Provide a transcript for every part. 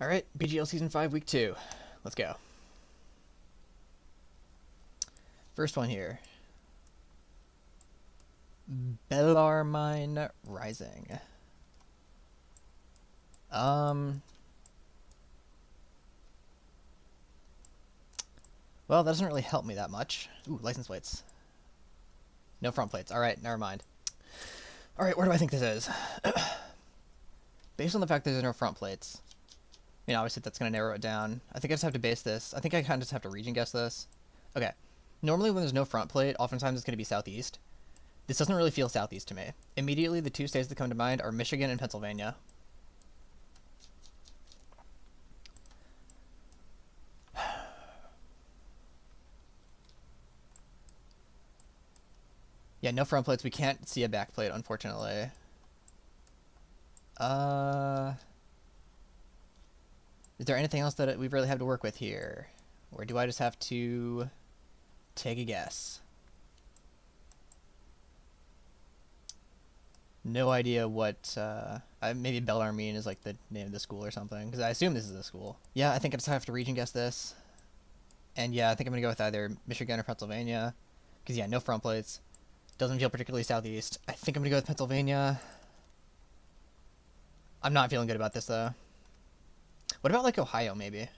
All right, BGL Season 5, Week 2. Let's go. First one here. Bellarmine Rising. Well, that doesn't really help me that much. Ooh, license plates. No front plates. All right, never mind. All right, where do I think this is? Based on the fact there's no front plates, obviously that's going to narrow it down. I think I just have to base this. I think I kind of just have to region guess this. Okay. Normally when there's no front plate, oftentimes it's going to be southeast. This doesn't really feel southeast to me. Immediately, the two states that come to mind are Michigan and Pennsylvania. Yeah, no front plates. We can't see a back plate, unfortunately. Is there anything else that we really have to work with here? Or do I just have to take a guess? No idea what, maybe Bellarmine is like the name of the school or something, because I assume this is a school. Yeah, I think I just have to region guess this. And yeah, I think I'm going to go with either Michigan or Pennsylvania, because yeah, no front plates. Doesn't feel particularly southeast. I think I'm going to go with Pennsylvania. I'm not feeling good about this, though. What about, like, Ohio, maybe? I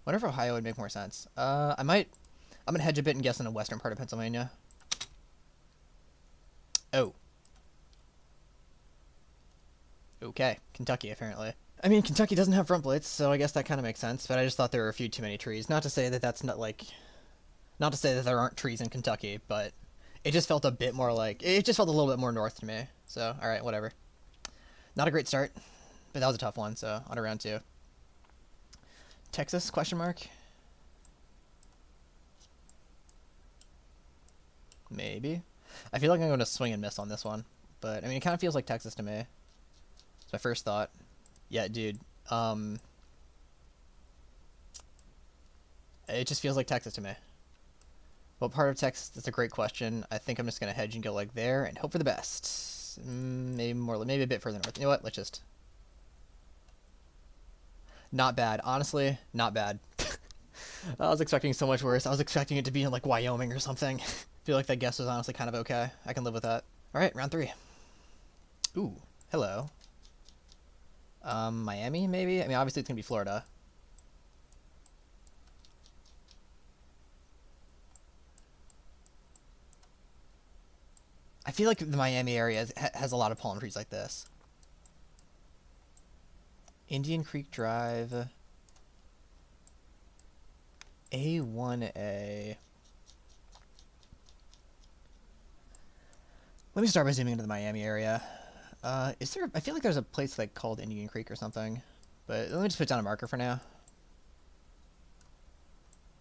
wonder if Ohio would make more sense. I'm going to hedge a bit and guess in the western part of Pennsylvania. Oh. Okay. Kentucky, apparently. I mean, Kentucky doesn't have front plates, so I guess that kind of makes sense, but I just thought there were a few too many trees. Not to say that that's not, like... Not to say that there aren't trees in Kentucky, but it just felt a bit more like... It just felt a little bit more north to me. So, alright, whatever. Not a great start, but that was a tough one, so on to round 2. Texas, question mark? Maybe. I feel like I'm going to swing and miss on this one, but, I mean, it kind of feels like Texas to me. It's my first thought. Yeah, dude. It just feels like Texas to me. What part of Texas? That's a great question. I think I'm just going to hedge and go like there and hope for the best. Maybe a bit further north. You know what? Let's just... Not bad. Honestly, not bad. I was expecting so much worse. I was expecting it to be in, like, Wyoming or something. I feel like that guess was honestly kind of okay. I can live with that. Alright, round 3. Ooh, hello. Miami, maybe? I mean, obviously it's going to be Florida. I feel like the Miami area has a lot of palm trees like this. Indian Creek Drive. A1A. Let me start by zooming into the Miami area. Is there... I feel like there's a place like called Indian Creek or something. But let me just put down a marker for now.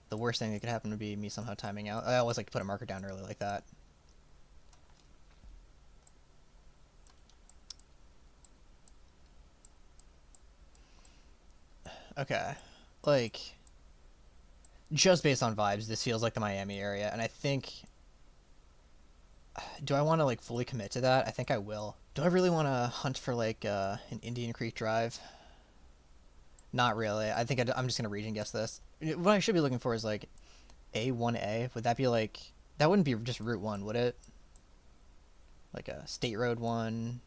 The worst thing that could happen would be me somehow timing out. I always like to put a marker down early like that. Okay. Like, just based on vibes, this feels like the Miami area, and I think... Do I want to, like, fully commit to that? I think I will. Do I really want to hunt for, like, an Indian Creek Drive? Not really. I think I'm just going to region guess this. What I should be looking for is, like, A1A. Would that be, like... That wouldn't be just Route 1, would it? Like a State Road 1...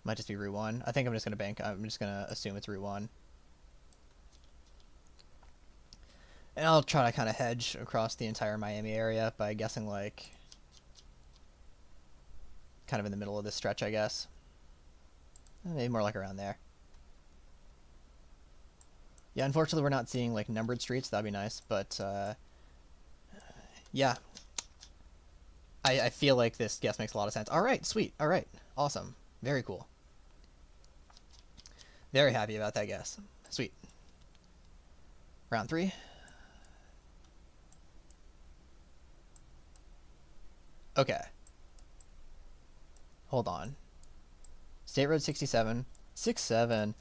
Might just be Route 1. I think I'm just going to I'm just going to assume it's Route 1. And I'll try to kind of hedge across the entire Miami area by guessing, like, kind of in the middle of this stretch, I guess. Maybe more like around there. Yeah, unfortunately we're not seeing, like, numbered streets. That'd be nice, but, yeah. I feel like this guess makes a lot of sense. Alright, sweet. Alright, awesome. Very cool. Very happy about that guess. Sweet. Round 3. Okay. Hold on. State Road 67. 67.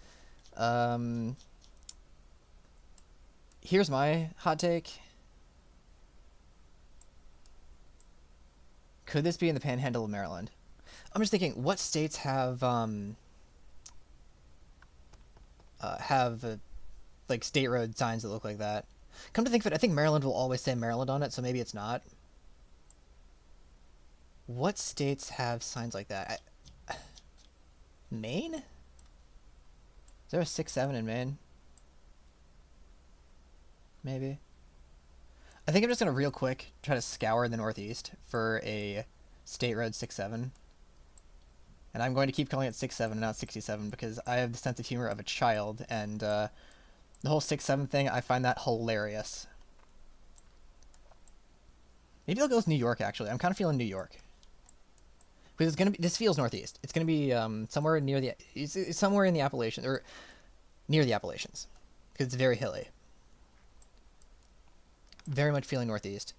Here's my hot take. Could this be in the Panhandle of Maryland? I'm just thinking, what states have have like state road signs that look like that. Come to think of it, I think Maryland will always say Maryland on it, so maybe it's not. What states have signs like that? Maine? Is there a 6-7 in Maine? Maybe. I think I'm just gonna real quick try to scour the Northeast for a state road 6-7. And I'm going to keep calling it 6-7 and not 67 because I have the sense of humor of a child, and the whole 6-7 thing, I find that hilarious. Maybe I'll go with New York, actually. I'm kind of feeling New York. Because it's gonna be, this feels northeast. It's gonna be somewhere near the, it's somewhere in the Appalachians, or near the Appalachians. Because it's very hilly. Very much feeling northeast.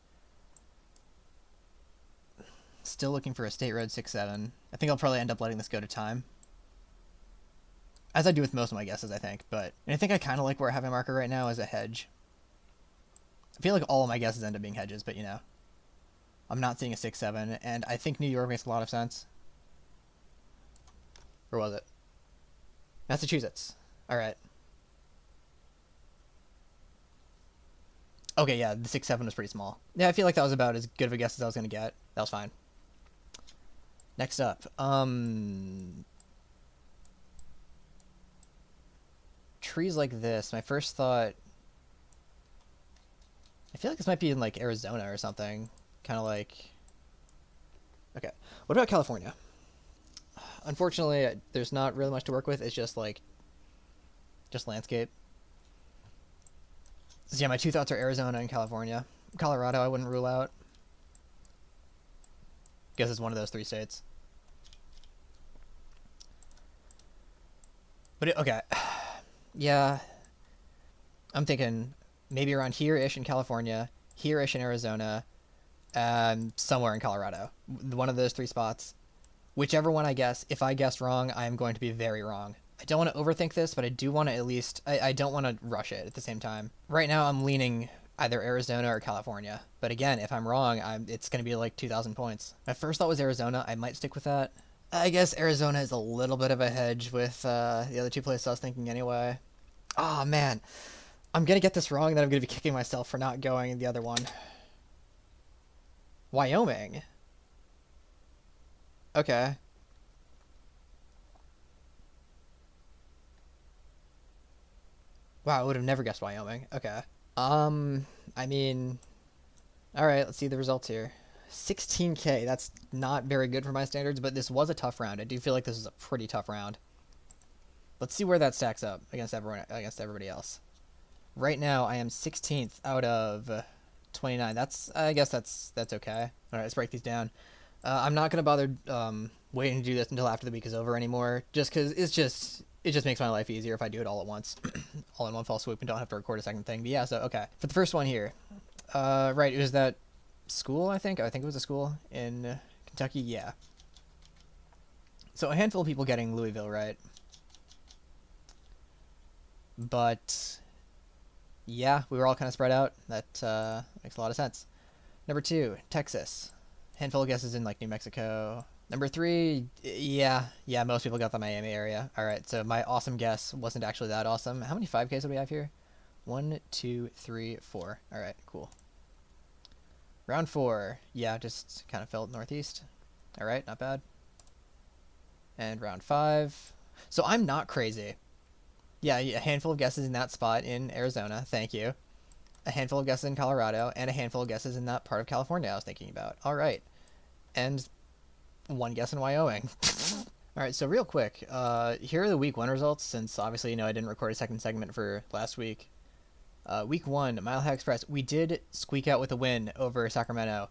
Still looking for a state road 6-7. I think I'll probably end up letting this go to time. As I do with most of my guesses, I think. But I think I kind of like where I have my marker right now as a hedge. I feel like all of my guesses end up being hedges, but you know. I'm not seeing a 6-7, and I think New York makes a lot of sense. Or was it? Massachusetts. Alright. Okay, yeah, the 6-7 was pretty small. Yeah, I feel like that was about as good of a guess as I was going to get. That was fine. Next up. Trees like this. My first thought... I feel like this might be in, like, Arizona or something. Kind of like... Okay. What about California? Unfortunately, there's not really much to work with. It's just, like... just landscape. So yeah, my two thoughts are Arizona and California. Colorado, I wouldn't rule out. Guess it's one of those three states. But, okay. Yeah. I'm thinking maybe around here-ish in California, here-ish in Arizona, and somewhere in Colorado. One of those three spots. Whichever one I guess, if I guess wrong, I am going to be very wrong. I don't want to overthink this, but I do want to at least... I don't want to rush it at the same time. Right now, I'm leaning either Arizona or California. But again, if I'm wrong, it's going to be like 2,000 points. My first thought was Arizona. I might stick with that. I guess Arizona is a little bit of a hedge with the other two places I was thinking anyway. Oh, man. I'm going to get this wrong, and then I'm going to be kicking myself for not going the other one. Wyoming? Okay. Wow, I would have never guessed Wyoming. Okay. I mean... Alright, let's see the results here. 16k, that's not very good for my standards, but this was a tough round. I do feel like this is a pretty tough round. Let's see where that stacks up against everybody else. Right now, I am 16th out of 29. I guess that's okay. Alright, let's break these down. I'm not going to bother waiting to do this until after the week is over anymore, just because it just makes my life easier if I do it all at once. All in one fell swoop and don't have to record a second thing. But yeah, so, okay. For the first one here. Right, it was that school, I think? I think it was a school in Kentucky, yeah. So a handful of people getting Louisville right. But, yeah, we were all kind of spread out. That makes a lot of sense. Number 2, Texas. Handful of guesses in, like, New Mexico. Number 3, yeah, most people got the Miami area. Alright, so my awesome guess wasn't actually that awesome. How many 5Ks do we have here? 1, 2, 3, 4. Alright, cool. Round 4. Yeah, just kind of felt northeast. Alright, not bad. And round 5. So I'm not crazy. Yeah, a handful of guesses in that spot in Arizona. Thank you. A handful of guesses in Colorado, and a handful of guesses in that part of California I was thinking about. Alright. And one guess in Wyoming. Alright, so real quick. Here are the week 1 results, since obviously, you know, I didn't record a second segment for last week. Week 1, Mile High Express. We did squeak out with a win over Sacramento,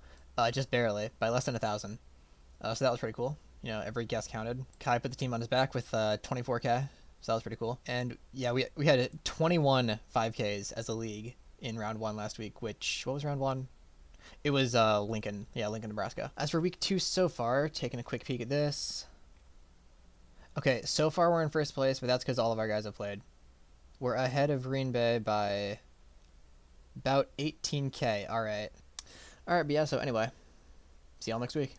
just barely, by less than 1,000. So that was pretty cool. You know, every guess counted. Kai put the team on his back with 24k, so that was pretty cool. And yeah, we had 21 5Ks as a league in round 1 last week, which, what was round 1? It was Lincoln. Yeah, Lincoln, Nebraska. As for week 2 so far, taking a quick peek at this. Okay, so far we're in first place, but that's because all of our guys have played. We're ahead of Green Bay by about 18k. Alright. Alright, but yeah, so anyway. See y'all next week.